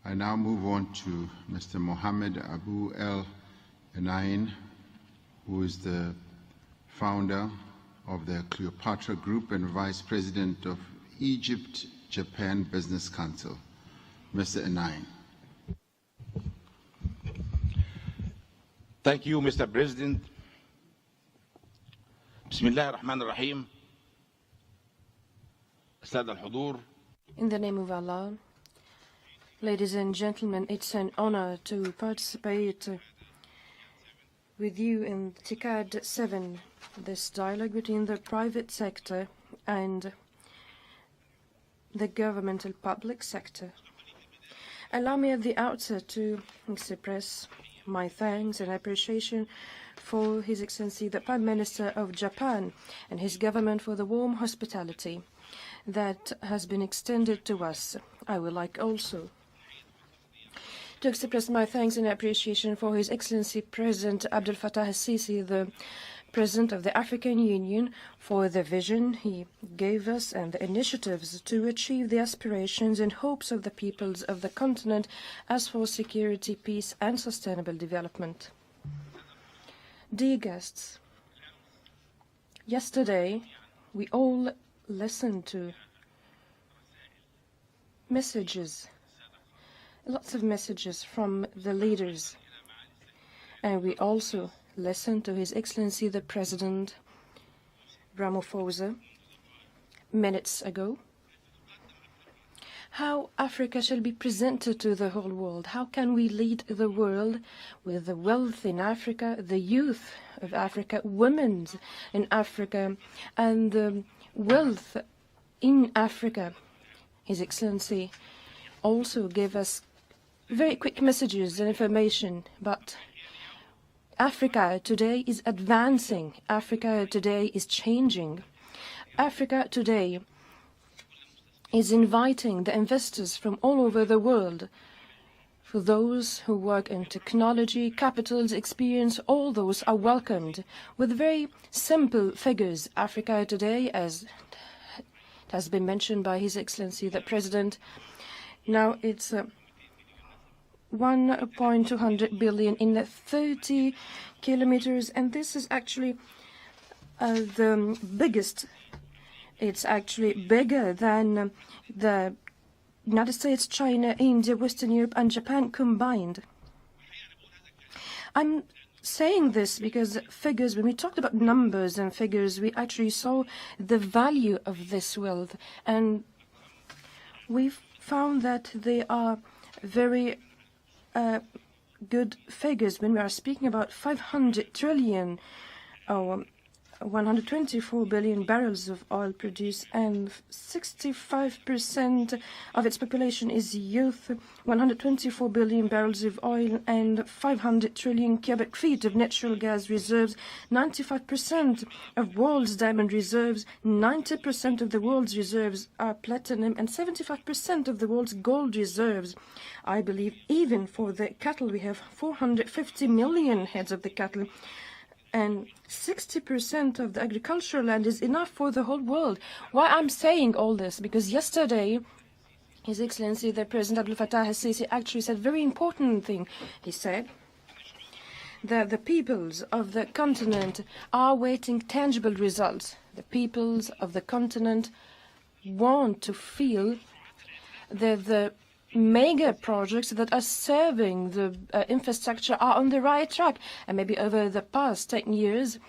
I now move on to Mr. Mohammed Abou El Enein, who is the founder of the Cleopatra Group and Vice President of Egypt-Japan Business Council. Mr. Enein. Thank you, Mr. President. Bismillah ar-Rahman ar-Rahim. السادة الحضور. In the name of Allah, ladies and gentlemen, it's an honor to participate with you in TICAD 7, this dialogue between the private sector and the governmental public sector. Allow me at the outset to express my thanks and appreciation for His Excellency the Prime Minister of Japan and his government for the warm hospitality that has been extended to us. I would like also to express my thanks and appreciation for His Excellency President Abdel Fattah al-Sisi, the President of the African Union, for the vision he gave us and the initiatives to achieve the aspirations and hopes of the peoples of the continent as for security, peace, and sustainable development. Dear guests, yesterday we all listened to messages, lots of messages from the leaders, and we also listened to His Excellency the President Ramaphosa minutes ago. How Africa shall be presented to the whole world. How can we lead the world with the wealth in Africa, the youth of Africa, women in Africa, and the wealth in Africa? His Excellency also gave us very quick messages and information, but Africa today is advancing. Africa today is changing. Africa today is inviting the investors from all over the world. For those who work in technology, capitals, experience, all those are welcomed with very simple figures. Africa today, as it has been mentioned by His Excellency the President, now it's 1.2 billion in 30 kilometers, and this is actually the biggest. It's actually bigger than the United States, China, India, Western Europe, and Japan combined. I'm saying this because figures, when we talked about numbers and figures, we actually saw the value of this wealth, and we've found that they are very good figures when we are speaking about 500 trillion or 124 billion barrels of oil produced, and 65% of its population is youth, 124 billion barrels of oil, and 500 trillion cubic feet of natural gas reserves, 95% of world's diamond reserves, 90% of the world's reserves are platinum, and 75% of the world's gold reserves. I believe even for the cattle, we have 450 million heads of the cattle, and 60% of the agricultural land is enough for the whole world. Why I'm saying all this? Because yesterday, His Excellency the President Abdel Fattah al-Sisi actually said a very important thing. He said that the peoples of the continent are waiting tangible results. The peoples of the continent want to feel that the mega projects that are serving the infrastructure are on the right track. And maybe over the past 10 years,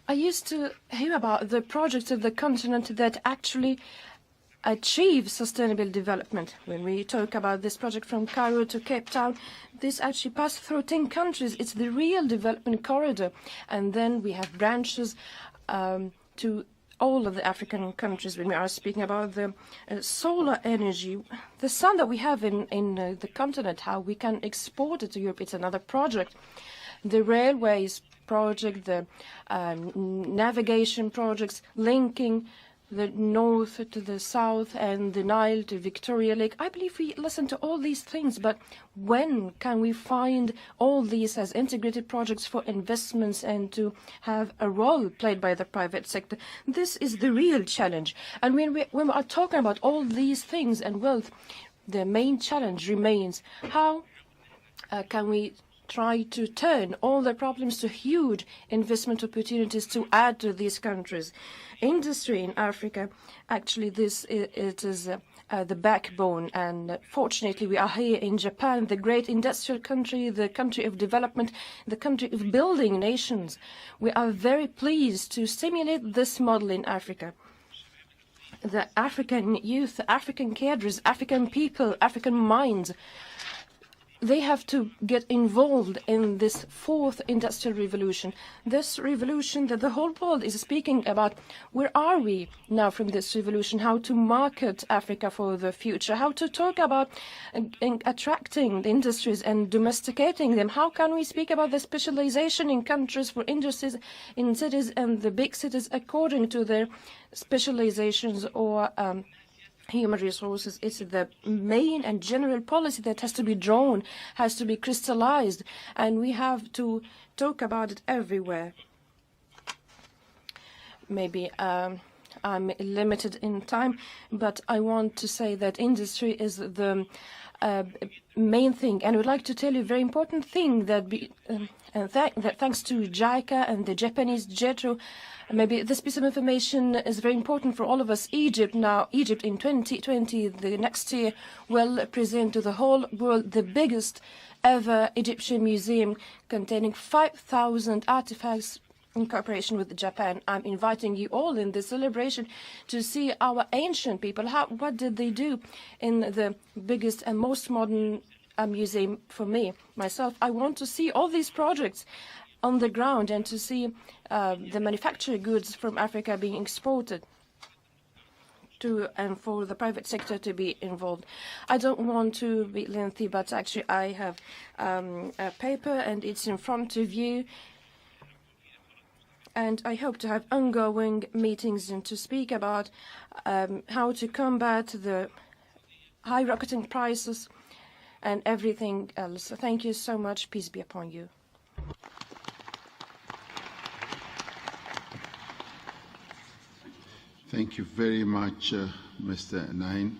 I used to hear about the projects of the continent that actually achieve sustainable development. When we talk about this project from Cairo to Cape Town, this actually passed through 10 countries. It's the real development corridor. And then we have branches to all of the African countries. When we are speaking about the solar energy, the sun that we have in the continent, how we can export it to Europe, it's another project. The railways project, the navigation projects linking the north to the south and the Nile to Victoria Lake. I believe we listen to all these things, but when can we find all these as integrated projects for investments and to have a role played by the private sector? This is the real challenge. And when we are talking about all these things and wealth, the main challenge remains how can we try to turn all the problems to huge investment opportunities to add to these countries. Industry in Africa, actually, it is the backbone, and fortunately we are here in Japan, the great industrial country, the country of development, the country of building nations. We are very pleased to stimulate this model in Africa. The African youth, African cadres, African people, African minds, they have to get involved in this fourth industrial revolution, this revolution that the whole world is speaking about. Where are we now from this revolution? How to market Africa for the future? How to talk about attracting the industries and domesticating them? How can we speak about the specialization in countries for industries in cities and the big cities according to their specializations or human resources? It's the main and general policy that has to be drawn, has to be crystallized, and we have to talk about it everywhere. Maybe I'm limited in time, but I want to say that industry is the main thing, and I would like to tell you a very important thing that thanks to JICA and the Japanese JETRO, maybe this piece of information is very important for all of us. Egypt in 2020, the next year, will present to the whole world the biggest ever Egyptian museum containing 5,000 artifacts in cooperation with Japan. I'm inviting you all in this celebration to see our ancient people. What did they do in the biggest and most modern museum? For me, myself, I want to see all these projects on the ground and to see the manufactured goods from Africa being exported to, and for the private sector to be involved. I don't want to be lengthy, but actually I have a paper and it's in front of you. And I hope to have ongoing meetings and to speak about how to combat the high rocketing prices and everything else. Thank you so much. Peace be upon you. Thank you very much, Mr. Enein.